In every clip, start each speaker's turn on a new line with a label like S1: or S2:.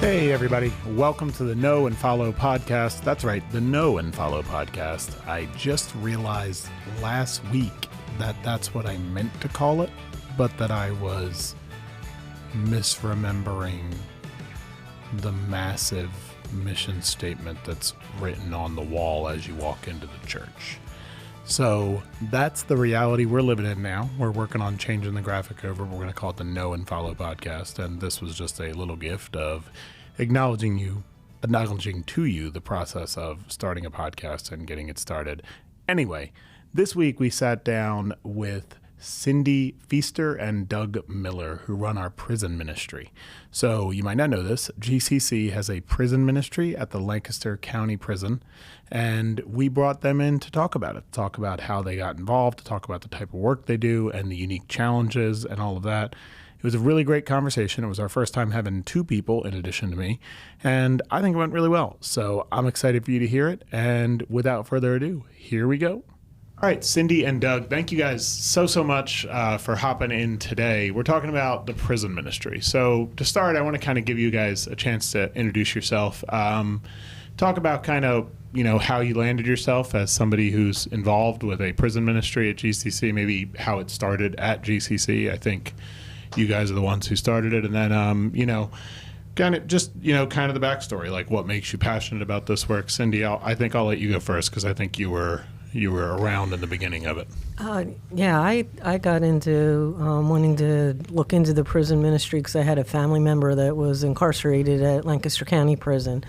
S1: Hey, everybody. Welcome to the Know and Follow podcast. That's right, the Know and Follow podcast. I just realized last week that that's what I meant to call it, but that I was misremembering the massive mission statement that's written on the wall as you walk into the church. So that's the reality we're living in now. We're working on changing the graphic over. We're going to call it the Know and Follow podcast. And this was just a little gift of acknowledging to you the process of starting a podcast and getting it started. Anyway, this week we sat down with Cindy Feaster and Doug Miller, who run our prison ministry. So you might not know this, GCC has a prison ministry at the Lancaster County Prison, and we brought them in to talk about it, talk about how they got involved, to talk about the type of work they do and the unique challenges and all of that. It was a really great conversation. It was our first time having two people in addition to me, and I think it went really well. So I'm excited for you to hear it, and without further ado, here we go. All right, Cindy and Doug, thank you guys so much for hopping in today. We're talking about the prison ministry. So to start, I want to kind of give you guys a chance to introduce yourself. Talk about kind of, how you landed yourself as somebody who's involved with a prison ministry at GCC, maybe how it started at GCC. I think you guys are the ones who started it. And then, kind of the backstory, like what makes you passionate about this work. Cindy, I think I'll let you go first because I think you were around in the beginning of it.
S2: I got into wanting to look into the prison ministry because I had a family member that was incarcerated at Lancaster County Prison.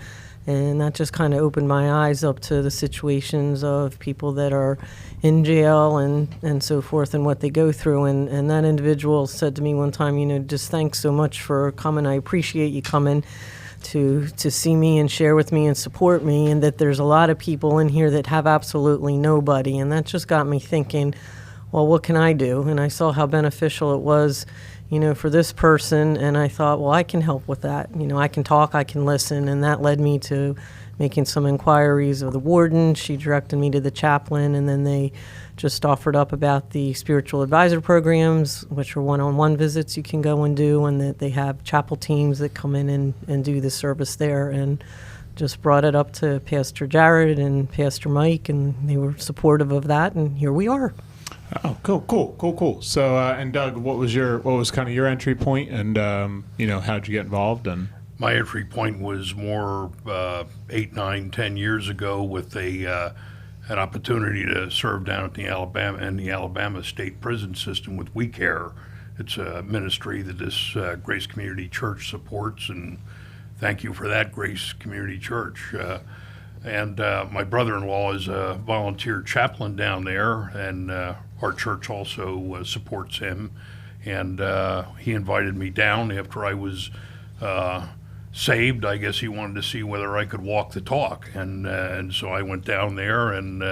S2: And that just kind of opened my eyes up to the situations of people that are in jail and so forth and what they go through. And that individual said to me one time, just thanks so much for coming. I appreciate you coming to see me and share with me and support me, and that there's a lot of people in here that have absolutely nobody. And that just got me thinking, well, what can I do? And I saw how beneficial it was, for this person. And I thought, well, I can help with that. I can talk, I can listen. And that led me to making some inquiries of the warden. She directed me to the chaplain, and then they just offered up about the spiritual advisor programs, which are one-on-one visits you can go and do, and that they have chapel teams that come in and do the service there. And just brought it up to Pastor Jared and Pastor Mike, and they were supportive of that, and here we are.
S1: Oh, cool. So, and Doug, what was kind of your entry point, and how'd you get involved? And
S3: my entry point was more 8, 9, 10 years ago with an opportunity to serve down at the Alabama State Prison System with We Care. It's a ministry that this Grace Community Church supports, and thank you for that, Grace Community Church. And my brother-in-law is a volunteer chaplain down there, and our church also supports him. And he invited me down after I was saved. I guess he wanted to see whether I could walk the talk. And so I went down there and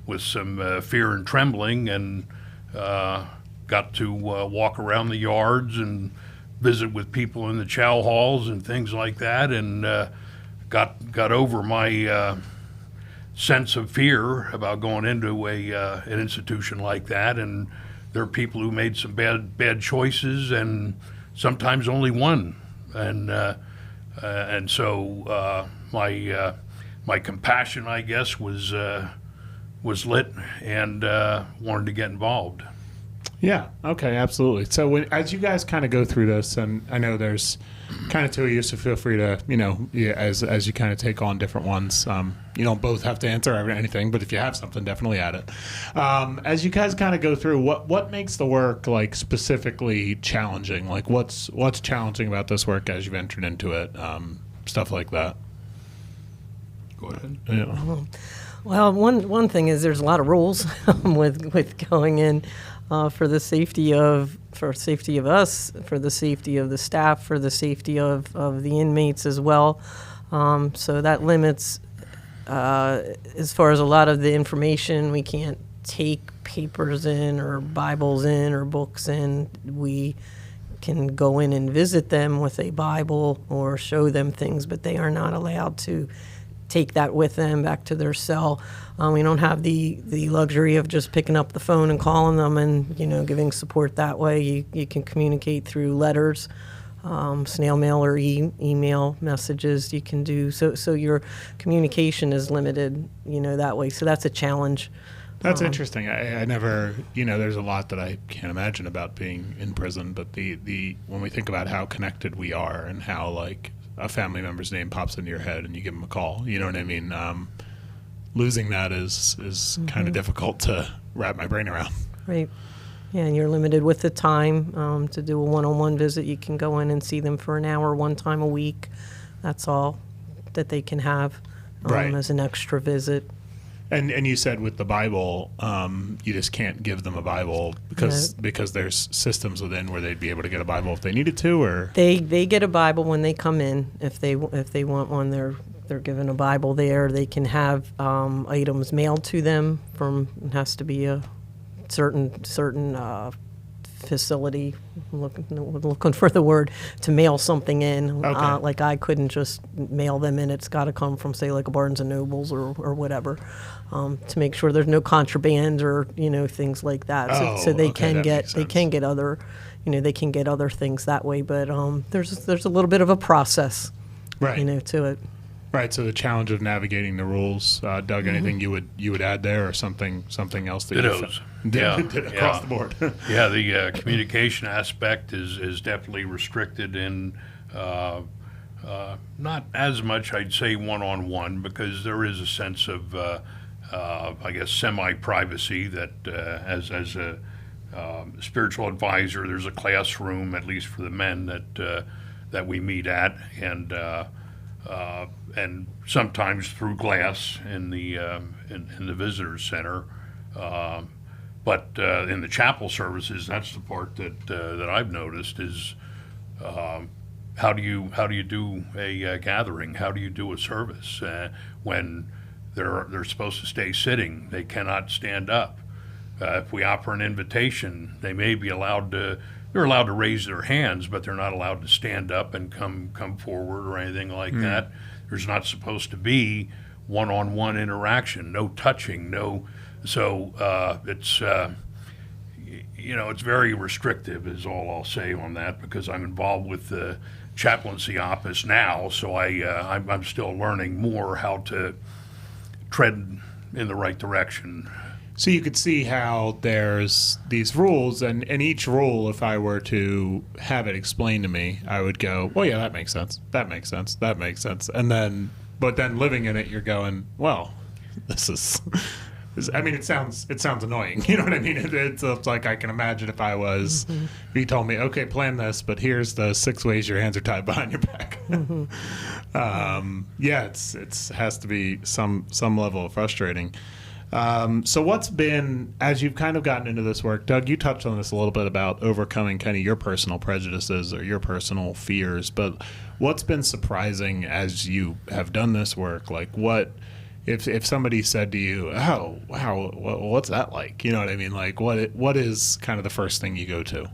S3: with some fear and trembling, and got to walk around the yards and visit with people in the chow halls and things like that, and got over my sense of fear about going into an institution like that. And there are people who made some bad choices, and sometimes only one. And so my compassion, I guess, was lit, and wanted to get involved.
S1: Yeah. Okay. Absolutely. So as you guys kind of go through this, and I know there's kind of two of you, so feel free to, as you kind of take on different ones, you don't both have to answer anything, but if you have something, definitely add it. As you guys kind of go through, what makes the work like specifically challenging? Like what's challenging about this work as you've entered into it? Stuff like that.
S3: Go ahead.
S1: Yeah.
S2: Well, one thing is there's a lot of rules with going in. For the safety of us, for the safety of the staff, for the safety of the inmates as well. So that limits, as far as a lot of the information, we can't take papers in or Bibles in or books in. We can go in and visit them with a Bible or show them things, but they are not allowed to take that with them back to their cell. We don't have the luxury of just picking up the phone and calling them and giving support that way. You can communicate through letters. snail mail or email messages you can do. So your communication is limited, that way. So that's a challenge.
S1: That's interesting. I never, there's a lot that I can't imagine about being in prison, but the when we think about how connected we are and how like a family member's name pops into your head and you give them a call, you know what I mean? Losing that is kind of difficult to wrap my brain around.
S2: Right. Yeah, and you're limited with the time to do a one-on-one visit. You can go in and see them for an hour one time a week. That's all that they can have
S1: Right.
S2: as an extra visit.
S1: And you said with the Bible, you just can't give them a Bible because there's systems within where they'd be able to get a Bible if they needed to, or
S2: They get a Bible when they come in. If they want one, they're given a Bible there. They can have items mailed to them from. It has to be a certain facility. Looking for the word to mail something in.
S1: Okay.
S2: Like I couldn't just mail them in. It's got to come from, say, like a Barnes and Nobles or whatever, to make sure there's no contraband or things like that. So they can get other, they can get other things that way. But there's a little bit of a process,
S1: right.
S2: To it.
S1: Right. So the challenge of navigating the rules, Doug. Anything you would add there, or something else that
S3: Dittos.
S1: did across the board?
S3: Yeah, the communication aspect is definitely restricted in not as much, I'd say, one-on-one, because there is a sense of, I guess, semi-privacy that as a spiritual advisor, there's a classroom, at least for the men, that we meet at, and sometimes through glass in the visitor center. But in the chapel services, that's the part that I've noticed is how do you do a gathering? How do you do a service when they're supposed to stay sitting? They cannot stand up. If we offer an invitation, they may be allowed to. They're allowed to raise their hands, but they're not allowed to stand up and come forward or anything like that. There's not supposed to be one-on-one interaction, no touching, no. So it's it's very restrictive, is all I'll say on that, because I'm involved with the chaplaincy office now, so I'm still learning more how to tread in the right direction.
S1: So you could see how there's these rules, and each rule, if I were to have it explained to me, I would go, well, yeah, that makes sense. That makes sense. That makes sense. But then living in it, you're going, well, this is. I mean, it sounds annoying. You know what I mean? It's like I can imagine if I was, if you told me, okay, plan this, but here's the 6 ways your hands are tied behind your back. Yeah, it has to be some level of frustrating. So what's been, as you've kind of gotten into this work, Doug, you touched on this a little bit about overcoming kind of your personal prejudices or your personal fears, but what's been surprising as you have done this work? Like if somebody said to you, oh, wow, what's that like? You know what I mean? Like what is kind of the first thing you go to?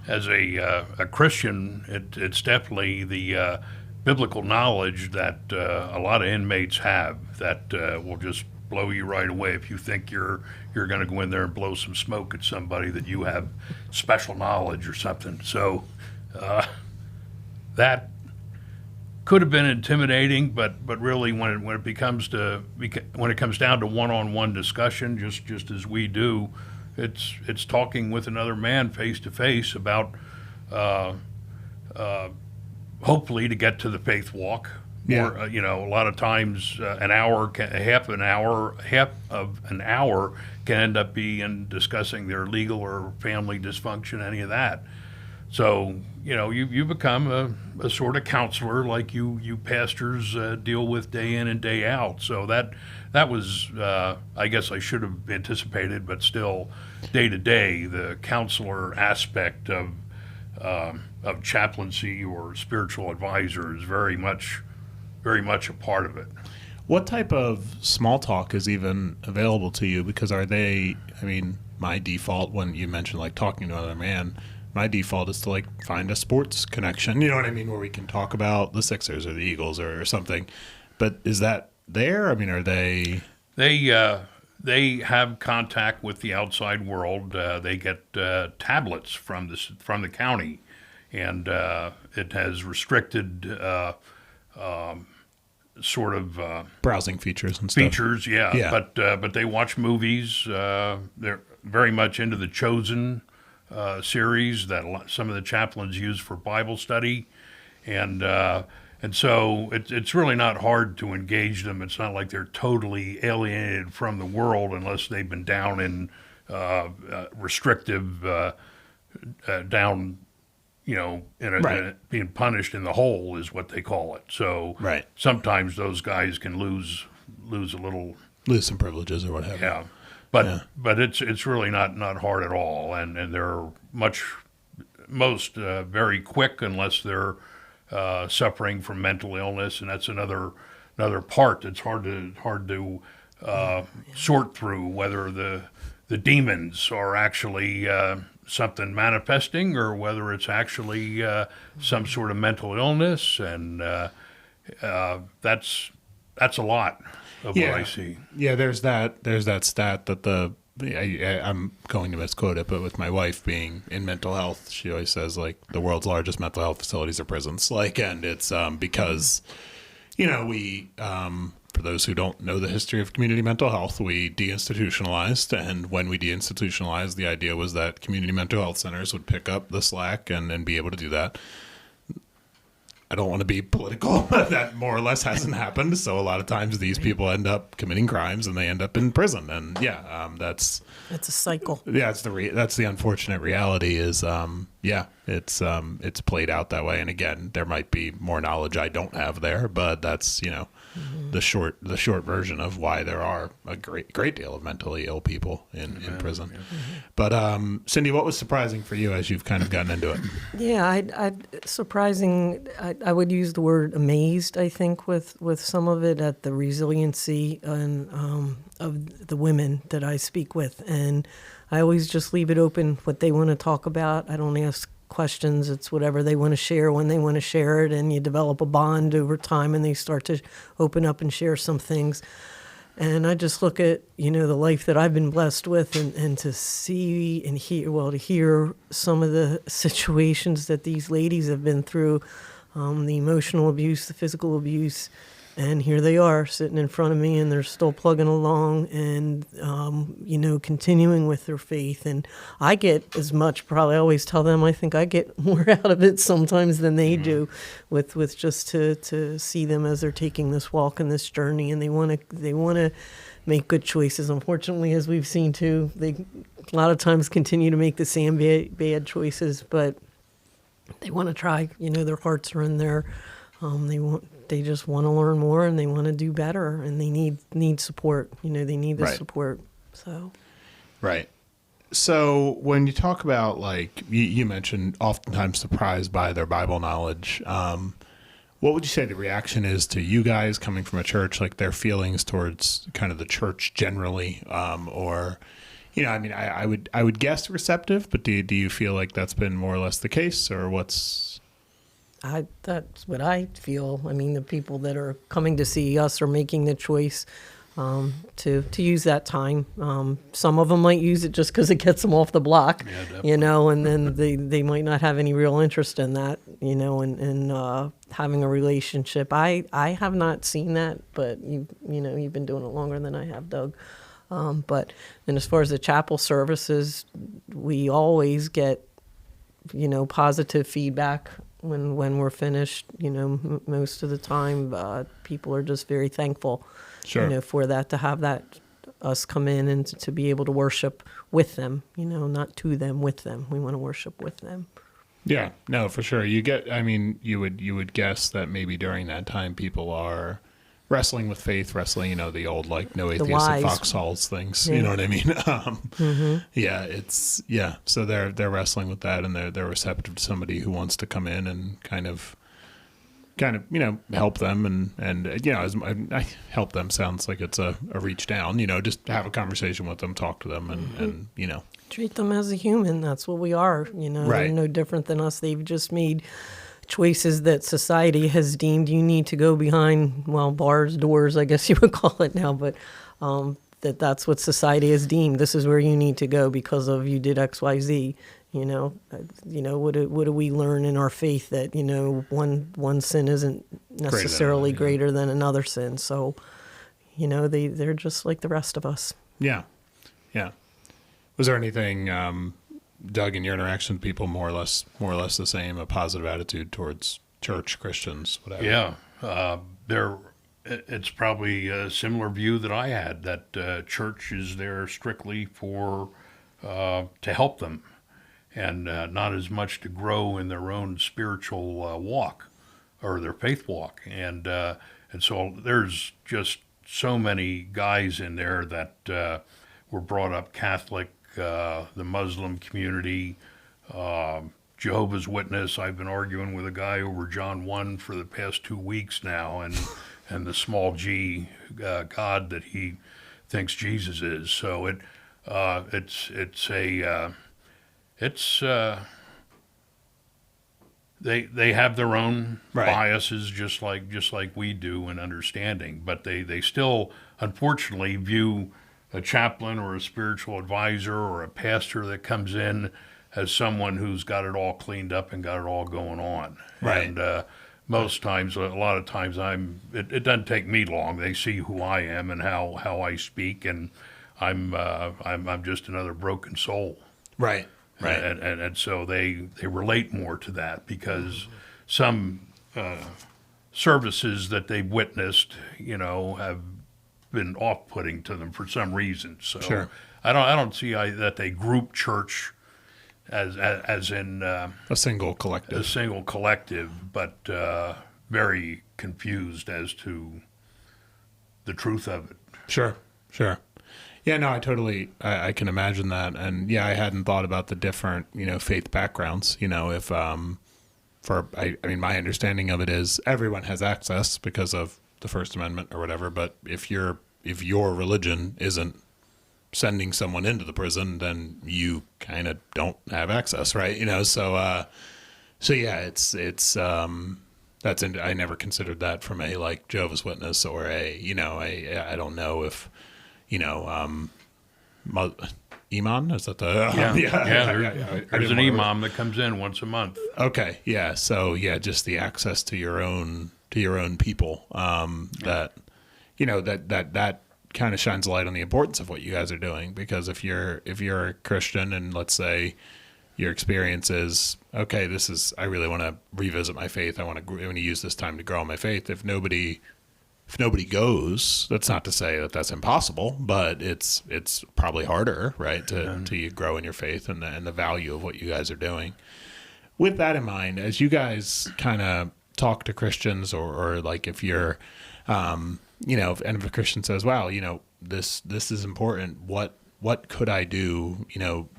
S3: As a Christian, it's definitely the biblical knowledge that a lot of inmates have that will just blow you right away if you think you're going to go in there and blow some smoke at somebody, that you have special knowledge or something. So that could have been intimidating, but really when it comes down to one-on-one discussion, just as we do, it's talking with another man face to face about hopefully to get to the faith walk.
S1: Yeah.
S3: Or, a lot of times half of an hour can end up being discussing their legal or family dysfunction, any of that. So, you become a sort of counselor like you pastors deal with day in and day out. So that was, I guess I should have anticipated, but still, day to day, the counselor aspect of chaplaincy or spiritual advisor is very much a part of it.
S1: What type of small talk is even available to you? Because my default, when you mentioned like talking to another man, my default is to like find a sports connection, you know what I mean, where we can talk about the Sixers or the Eagles or something. But is that there? I mean, are they?
S3: They have contact with the outside world. They get tablets from the county, and it has restricted sort of
S1: Browsing features and stuff.
S3: features. Yeah. But they watch movies. They're very much into the Chosen series that some of the chaplains use for Bible study, and so it's really not hard to engage them. It's not like they're totally alienated from the world unless they've been down in restrictive down, being punished in the hole is what they call it. So
S1: Right.
S3: sometimes those guys can lose a little.
S1: Lose some privileges or what have you.
S3: Yeah, but it's really not hard at all, and they're most very quick unless they're suffering from mental illness, and that's another part that's hard to sort through, whether the demons are actually something manifesting or whether it's actually some sort of mental illness, and that's a lot of what I see.
S1: Yeah, there's that stat that I'm going to misquote it, but with my wife being in mental health, she always says like the world's largest mental health facilities are prisons. Like, and it's because we for those who don't know the history of community mental health, we deinstitutionalized, and when we deinstitutionalized, the idea was that community mental health centers would pick up the slack and be able to do that. I don't want to be political. That more or less hasn't happened. So a lot of times these people end up committing crimes and they end up in prison. And that's
S2: a cycle.
S1: Yeah, that's the unfortunate reality. Is it's played out that way. And again, there might be more knowledge I don't have there, but that's the short version of why there are a great deal of mentally ill people in prison. Yeah. But Cindy, what was surprising for you as you've kind of gotten into it?
S2: Yeah, surprising. I would use the word amazed. I think with some of it at the resiliency and of the women that I speak with, and I always just leave it open what they want to talk about. I don't ask questions. It's whatever they want to share when they want to share it, and you develop a bond over time, and they start to open up and share some things. And I just look at the life that I've been blessed with, and to see and hear some of the situations that these ladies have been through, the emotional abuse, the physical abuse. And here they are sitting in front of me, and they're still plugging along and, continuing with their faith. And I get as much, probably I always tell them, I think I get more out of it sometimes than they do with just to see them as they're taking this walk and this journey. And they want to make good choices. Unfortunately, as we've seen too, they a lot of times continue to make the same bad choices, but they want to try, their hearts are in there. They just want to learn more, and they want to do better, and they need support. They need the support. So,
S1: right. So when you talk about, like you mentioned, oftentimes surprised by their Bible knowledge, what would you say the reaction is to you guys coming from a church, like their feelings towards kind of the church generally, or? I would guess receptive, but do you feel like that's been more or less the case, or what's?
S2: That's what I feel. I mean, the people that are coming to see us are making the choice to use that time. Some of them might use it just because it gets them off the block, and then they might not have any real interest in that, and having a relationship. I have not seen that, but you've been doing it longer than I have, Doug. But as far as the chapel services, we always get, positive feedback when we're finished. Most of the time, people are just very thankful, for that, to have that, us come in and to be able to worship with them, not to them, with them. We want to worship with them.
S1: Yeah, no, for sure. You would guess that maybe during that time people are wrestling with faith, the old, like, no atheists in foxholes things. Yeah. You know what I mean? Yeah, so they're wrestling with that, and they're receptive to somebody who wants to come in and kind of help them, and as I help them sounds like it's a reach down, just have a conversation with them, talk to them, and
S2: treat them as a human. That's what we are.
S1: Right.
S2: They're no different than us. They've just made choices that society has deemed you need to go behind, bars, doors, I guess you would call it now, but that's what society has deemed. This is where you need to go because of you did X, Y, Z, What do we learn in our faith that, one sin isn't necessarily greater than another sin. So, they're just like the rest of us.
S1: Yeah. Yeah. Was there anything, Doug, in your interaction with people, more or less the same, a positive attitude towards church, Christians, whatever?
S3: Yeah. It's probably a similar view that I had, that church is there strictly to help them, and not as much to grow in their own spiritual walk or their faith walk. And so there's just so many guys in there that were brought up Catholic, the Muslim community, Jehovah's Witness. I've been arguing with a guy over John 1 for the past 2 weeks now, and the small g God that he thinks Jesus is. So they have their own biases, just like we do in understanding, but they still unfortunately view a chaplain or a spiritual advisor or a pastor that comes in as someone who's got it all cleaned up and got it all going on.
S1: Right.
S3: And most times, a lot of times, it doesn't take me long. They see who I am and how I speak, and I'm just another broken soul.
S1: Right. Right.
S3: And so they relate more to that, because some services that they've witnessed, have been off-putting to them for some reason. So
S1: sure.
S3: I don't see that they group church as in
S1: a single collective,
S3: but very confused as to the truth of it.
S1: Sure. Yeah, no, I can imagine that. And yeah, I hadn't thought about the different, faith backgrounds, if, my understanding of it is everyone has access because of the First Amendment or whatever. But if your religion isn't sending someone into the prison, then you kind of don't have access, right? So yeah, it's I never considered that from a like Jehovah's Witness or I don't know if, Imam, is that the
S3: there's an imam that comes in once a month.
S1: Okay, yeah. So yeah, just the access to your own people. That kind of shines a light on the importance of what you guys are doing, because if you're a Christian and let's say your experience is okay, I really want to revisit my faith. I want to use this time to grow in my faith. If nobody goes, that's not to say that that's impossible, but it's probably harder, right, to grow in your faith and the value of what you guys are doing. With that in mind, as you guys kind of talk to Christians or like if you're, if a Christian says, wow, this is important. What could I do,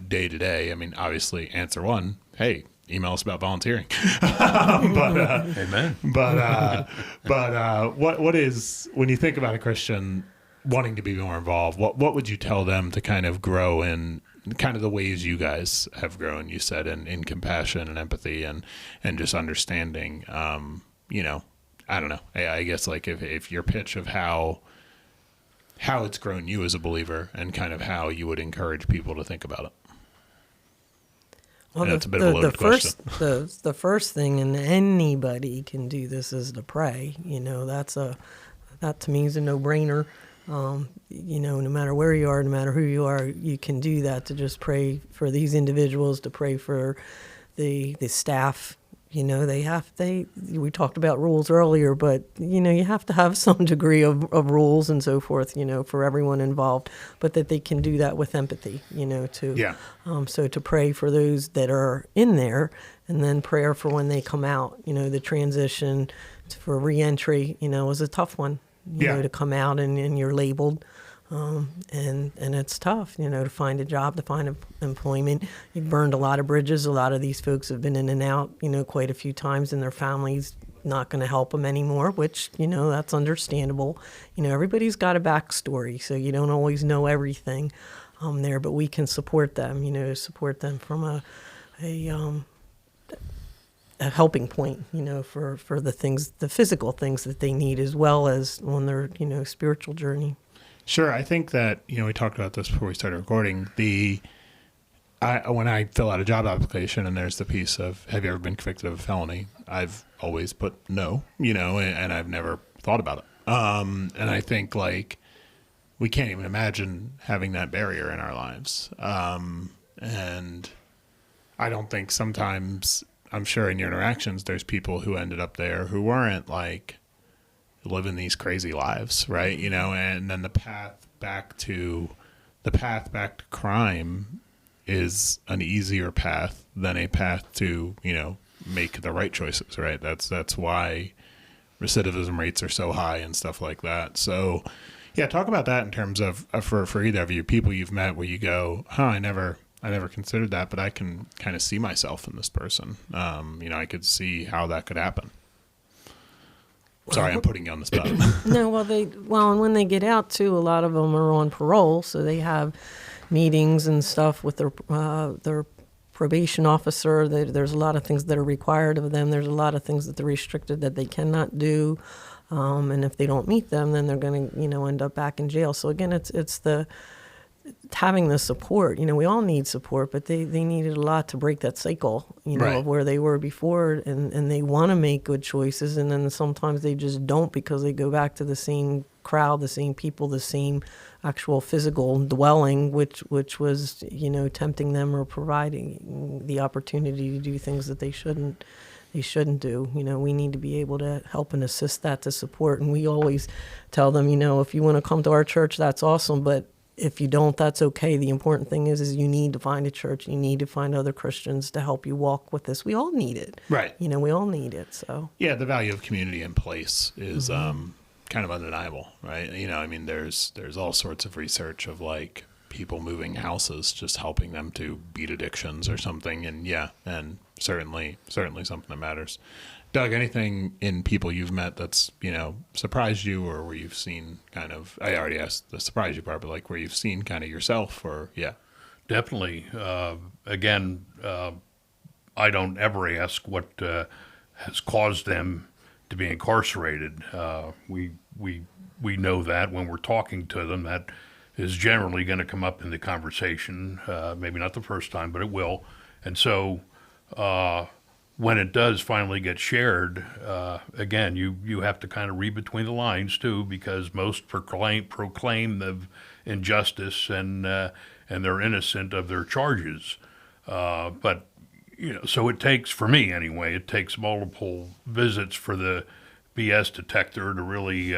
S1: day to day? I mean, obviously answer one, hey, email us about volunteering.
S3: Amen.
S1: But what is, when you think about a Christian wanting to be more involved, what would you tell them to kind of grow in kind of the ways you guys have grown, you said, in compassion and empathy and just understanding, I don't know. I guess like if your pitch of how it's grown you as a believer and kind of how you would encourage people to think about it.
S2: Well,
S1: that's a bit of a loaded question.
S2: The first thing, and anybody can do this, is to pray. That to me is a no-brainer. No matter where you are, no matter who you are, you can do that, to just pray for these individuals, to pray for the staff. We talked about rules earlier, but, you have to have some degree of rules and so forth, for everyone involved, but that they can do that with empathy, so to pray for those that are in there, and then prayer for when they come out, the transition for reentry, was a tough one, to come out and you're labeled. And it's tough, to find a job, to find employment. You've burned a lot of bridges. A lot of these folks have been in and out, quite a few times, and their families not going to help them anymore, which, that's understandable. Everybody's got a backstory, so you don't always know everything there, but we can support them, support them from a helping point, for the things, the physical things that they need, as well as on their, spiritual journey.
S1: Sure. I think that, we talked about this before we started recording. when I fill out a job application and there's the piece of, have you ever been convicted of a felony? I've always put no, and I've never thought about it. And I think like we can't even imagine having that barrier in our lives. And I don't think sometimes, I'm sure in your interactions, there's people who ended up there who weren't like living these crazy lives, right? And then the path back to crime is an easier path than a path to, make the right choices, right? That's why recidivism rates are so high and stuff like that. So yeah, talk about that in terms of for either of you, people you've met where you go, I never considered that, but I can kind of see myself in this person. I could see how that could happen. Sorry, I'm putting you on the spot.
S2: No, and when they get out too, a lot of them are on parole, so they have meetings and stuff with their probation officer. There's a lot of things that are required of them. There's a lot of things that they're restricted that they cannot do, and if they don't meet them, then they're going to end up back in jail. So again, it's having the support. We all need support, but they needed a lot to break that cycle,
S1: Right.
S2: of where they were before, and they want to make good choices, and then sometimes they just don't because they go back to the same crowd, the same people, the same actual physical dwelling, which was, tempting them or providing the opportunity to do things that they shouldn't do. We need to be able to help and assist that, to support. And we always tell them, if you want to come to our church, that's awesome, but if you don't, that's okay. The important thing is you need to find a church. You need to find other Christians to help you walk with this. We all need it.
S1: Right.
S2: We all need it. So
S1: yeah, the value of community and place is kind of undeniable, right? There's all sorts of research of like people moving houses, just helping them to beat addictions or something. And yeah, and certainly something that matters. Doug, anything in people you've met that's, surprised you, or where you've seen kind of, I already asked the surprise you part, but like where you've seen kind of yourself, or yeah.
S3: Definitely. Again, I don't ever ask what has caused them to be incarcerated. We know that when we're talking to them, that is generally going to come up in the conversation. Maybe not the first time, but it will. And so when it does finally get shared, again, you have to kind of read between the lines too, because most proclaim the injustice and they're innocent of their charges. But so it takes, for me anyway, it takes multiple visits for the BS detector to really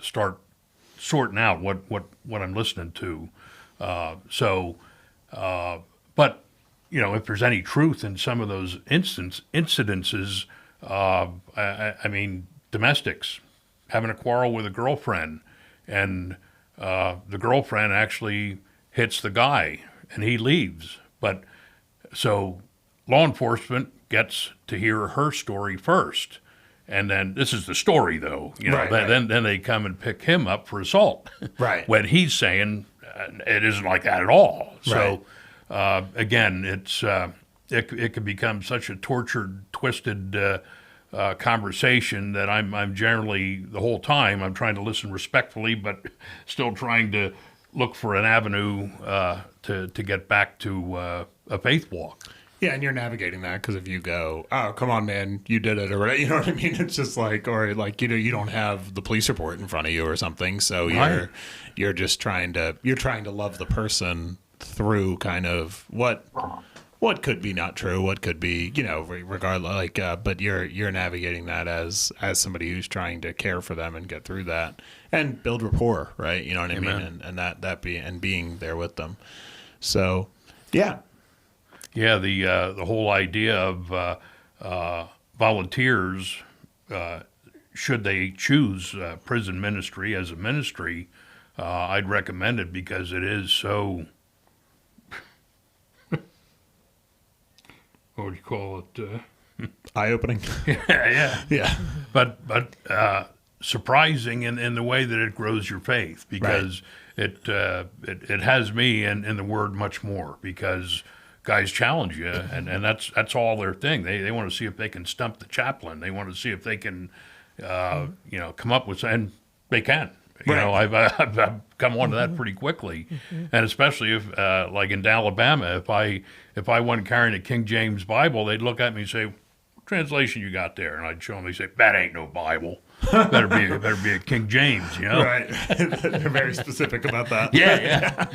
S3: start sorting out what I'm listening to. But if there's any truth in some of those incidences, I mean, domestics having a quarrel with a girlfriend, and the girlfriend actually hits the guy, and he leaves. But so law enforcement gets to hear her story first, and then this is the story, though.
S1: Right.
S3: Then they come and pick him up for assault.
S1: Right.
S3: When he's saying it isn't like that at all. So. Again, it can become such a tortured, twisted conversation that I'm generally, the whole time, I'm trying to listen respectfully, but still trying to look for an avenue to get back to a faith walk.
S1: Yeah, and you're navigating that, because if you go, oh, come on, man, you did it, or whatever, you know what I mean? It's just like, or like, you don't have the police report in front of you or something, so
S3: Right.
S1: you're just trying to love the person through kind of what could be not true, what could be, regardless, like, but you're navigating that as somebody who's trying to care for them and get through that and build rapport, right? You know what I
S3: Amen.
S1: mean? And being there with them. So, yeah.
S3: Yeah, the whole idea of volunteers, should they choose prison ministry as a ministry, I'd recommend it, because it is so, what would you call it?
S1: Eye-opening.
S3: Yeah.
S1: Yeah.
S3: But surprising in the way that it grows your faith, because it has me in the word much more, because guys challenge you, and that's all their thing. They want to see if they can stump the chaplain. They want to see if they can come up with, and they can. You know, I've come onto that pretty quickly, and especially if, like in Alabama, if I went carrying a King James Bible, they'd look at me and say, "What translation you got there?" And I'd show them. They say, "That ain't no Bible. Better be a King James." You know,
S1: Right. They're very specific about that.
S3: yeah.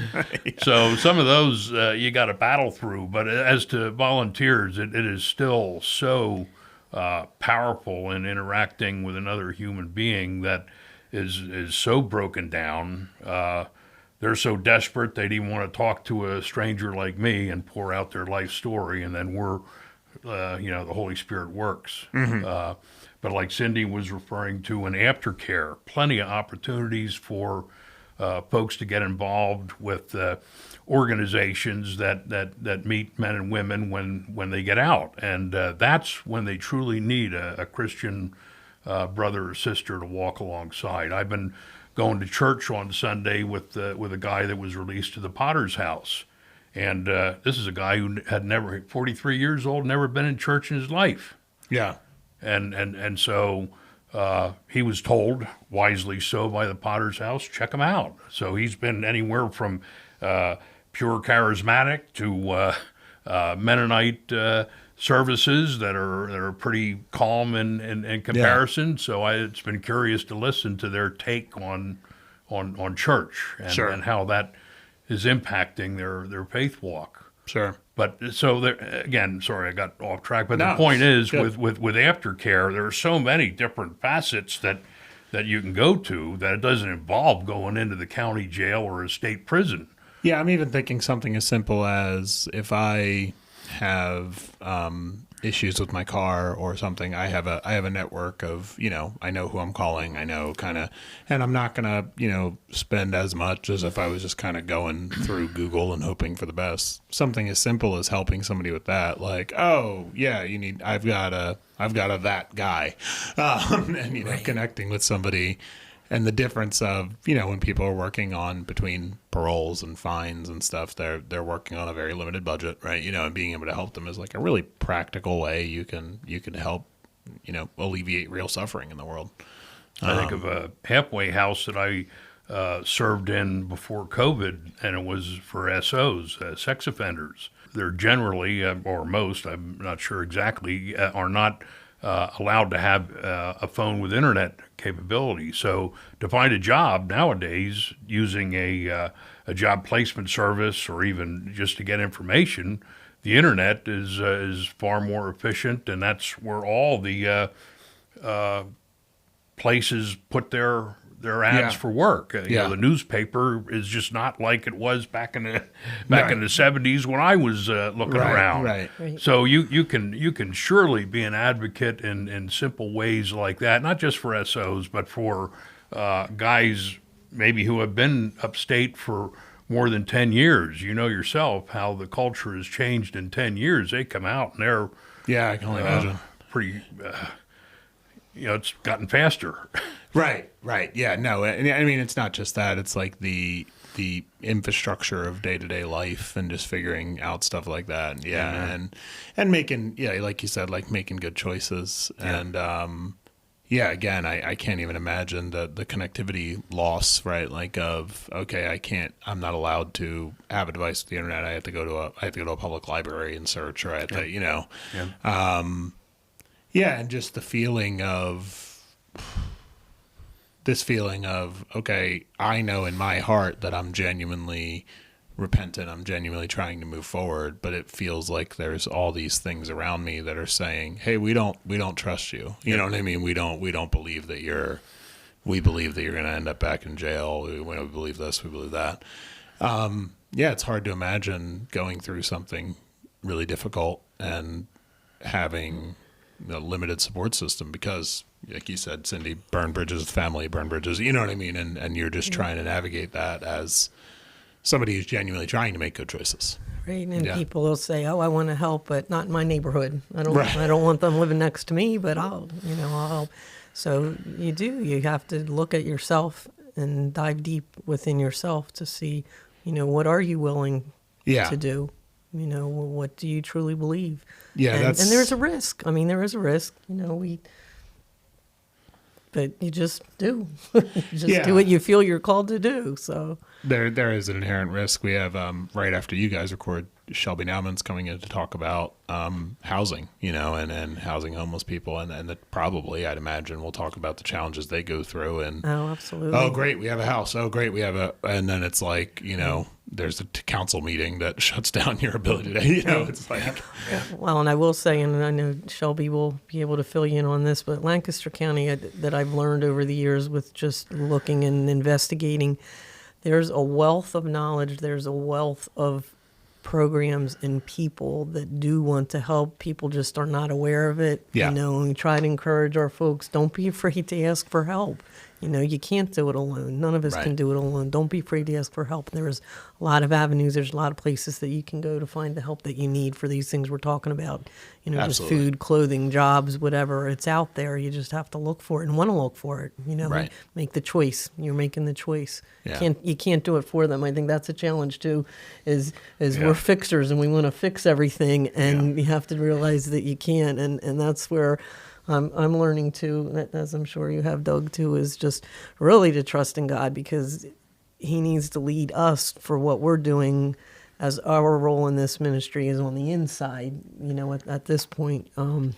S3: So some of those you got to battle through, but as to volunteers, it is still so powerful in interacting with another human being that is so broken down. They're so desperate they'd even want to talk to a stranger like me and pour out their life story, and then the Holy Spirit works. But like Cindy was referring to, in aftercare, plenty of opportunities for folks to get involved with organizations that meet men and women when they get out, and that's when they truly need a Christian brother or sister to walk alongside. I've been going to church on Sunday with a guy that was released to the Potter's House, and this is a guy who had 43 years old, never been in church in his life.
S1: Yeah.
S3: And so he was told, wisely so, by the Potter's House, check him out. So he's been anywhere from pure charismatic to Mennonite services that are pretty calm in comparison. Yeah. So it's been curious to listen to their take on church and how that is impacting their faith walk.
S1: Sure.
S3: But so there, again, sorry, I got off track. But the point is, with aftercare, there are so many different facets that you can go to that it doesn't involve going into the county jail or a state prison.
S1: Yeah, I'm even thinking something as simple as if I have issues with my car or something, I have a network of, I know who I'm calling, I know kind of, and I'm not going to, spend as much as if I was just kind of going through Google and hoping for the best. Something as simple as helping somebody with that, like, oh yeah, I've got a that guy, and connecting with somebody. And the difference of, when people are working on between paroles and fines and stuff, they're working on a very limited budget, right? And being able to help them is like a really practical way you can help, alleviate real suffering in the world.
S3: I think of a halfway house that I served in before COVID, and it was for SOs, sex offenders. They're generally, or most, I'm not sure exactly, are not allowed to have a phone with internet capability. So to find a job nowadays using a job placement service or even just to get information, the internet is far more efficient, and that's where all the places put their ads for work. The newspaper is just not like it was back in the 70s when I was looking around.
S2: Right.
S3: So you can surely be an advocate in simple ways like that, not just for SOs, but for guys maybe who have been upstate for more than 10 years. You know yourself how the culture has changed in 10 years. They come out and they're
S1: I can only imagine.
S3: Pretty. It's gotten faster.
S1: Right. Yeah. No, I mean, it's not just that. It's like the infrastructure of day-to-day life and just figuring out stuff like that. And making, like you said, like making good choices. Yeah. And, again, I can't even imagine the connectivity loss, right? Like of, okay, I'm not allowed to have a device with the internet. I have to go to a public library and search, or I have to, and just the feeling of okay, I know in my heart that I'm genuinely repentant, I'm genuinely trying to move forward, but it feels like there's all these things around me that are saying, hey, we don't trust you. You know what I mean? We don't believe that we believe that you're going to end up back in jail. We believe this, we believe that. It's hard to imagine going through something really difficult and having a limited support system because, like you said, Cindy, burn bridges with family, burn bridges, you know what I mean? And you're just trying to navigate that as somebody who's genuinely trying to make good choices.
S2: Right, and people will say, "Oh, I want to help, but not in my neighborhood. I don't want them living next to me, but I'll help." So you have to look at yourself and dive deep within yourself to see, what are you willing to do? What do you truly believe?
S1: Yeah,
S2: and there's a risk. I mean, there is a risk. but you just do. You just do what you feel you're called to do. So
S1: there is an inherent risk. We have right after you guys record, Shelby Nauman's coming in to talk about housing, and housing homeless people, and that probably, I'd imagine, we'll talk about the challenges they go through. And
S2: absolutely.
S1: Oh, great, we have a house. Oh, great, we have and then it's like, there's a council meeting that shuts down your ability to, it's like.
S2: Well, and I will say, and I know Shelby will be able to fill you in on this, but Lancaster County, that I've learned over the years with just looking and investigating, there's a wealth of knowledge, there's a wealth of programs and people that do want to help. People just are not aware of it.
S1: Yeah.
S2: And we try to encourage our folks, don't be afraid to ask for help. You can't do it alone. None of us can do it alone. Don't be afraid to ask for help. There's a lot of avenues. There's a lot of places that you can go to find the help that you need for these things we're talking about. Just
S1: Absolutely.
S2: food, clothing, jobs, whatever. It's out there. You just have to look for it and want to look for it.
S1: Right.
S2: Make the choice. You're making the choice.
S1: Yeah.
S2: You can't do it for them. I think that's a challenge too. Is we're fixers and we want to fix everything, and you have to realize that you can't. And that's where I'm learning too, as I'm sure you have, Doug, too, is just really to trust in God, because He needs to lead us for what we're doing, as our role in this ministry is on the inside, at this point, and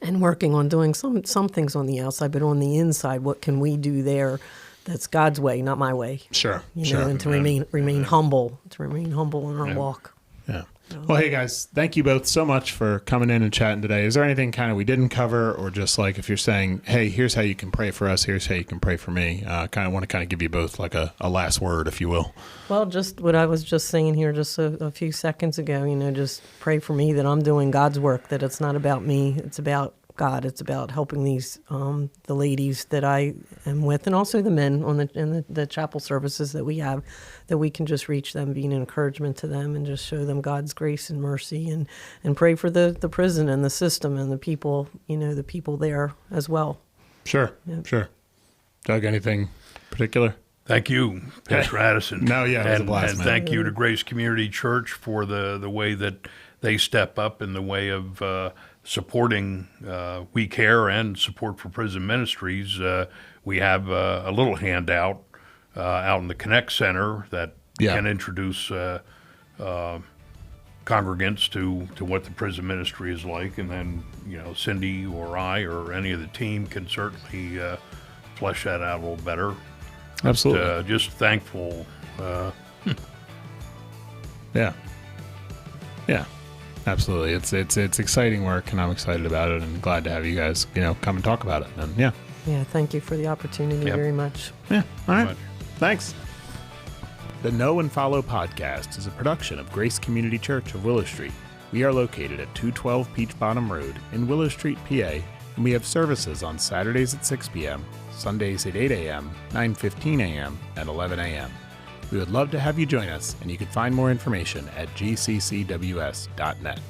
S2: working on doing some things on the outside, but on the inside, what can we do there that's God's way, not my way?
S1: Sure.
S2: And to remain humble, in our walk.
S1: Yeah. Well, hey guys, thank you both so much for coming in and chatting today. Is there anything kind of we didn't cover, or just like if you're saying, hey, here's how you can pray for us, here's how you can pray for me? Kind of want to give you both like a last word, if you will. Well, just what I was just saying here just a few seconds ago, just pray for me that I'm doing God's work, that it's not about me, it's about God. It's about helping these the ladies that I am with, and also the men in the chapel services that we have, that we can just reach them, being an encouragement to them, and just show them God's grace and mercy, and pray for the prison and the system and the people, the people there as well. Sure, sure. Doug, anything particular?
S3: Thank you, Pastor Addison.
S1: No, yeah, it was a blast,
S3: and
S1: man.
S3: thank you to Grace Community Church for the way that they step up in the way of supporting We Care and support for prison ministries. We have a little handout out in the Connect Center that can introduce congregants to what the prison ministry is like, and then Cindy or I or any of the team can certainly flesh that out a little better.
S1: Absolutely.
S3: But, just thankful.
S1: Yeah. Absolutely. It's exciting work, and I'm excited about it, and glad to have you guys, come and talk about it. And yeah, thank you for the opportunity very much. Yeah. All right. Thanks. The Know and Follow podcast is a production of Grace Community Church of Willow Street. We are located at 212 Peach Bottom Road in Willow Street, PA, and we have services on Saturdays at 6 p.m., Sundays at 8 a.m., 9:15 a.m., and 11 a.m. We would love to have you join us, and you can find more information at gccws.net.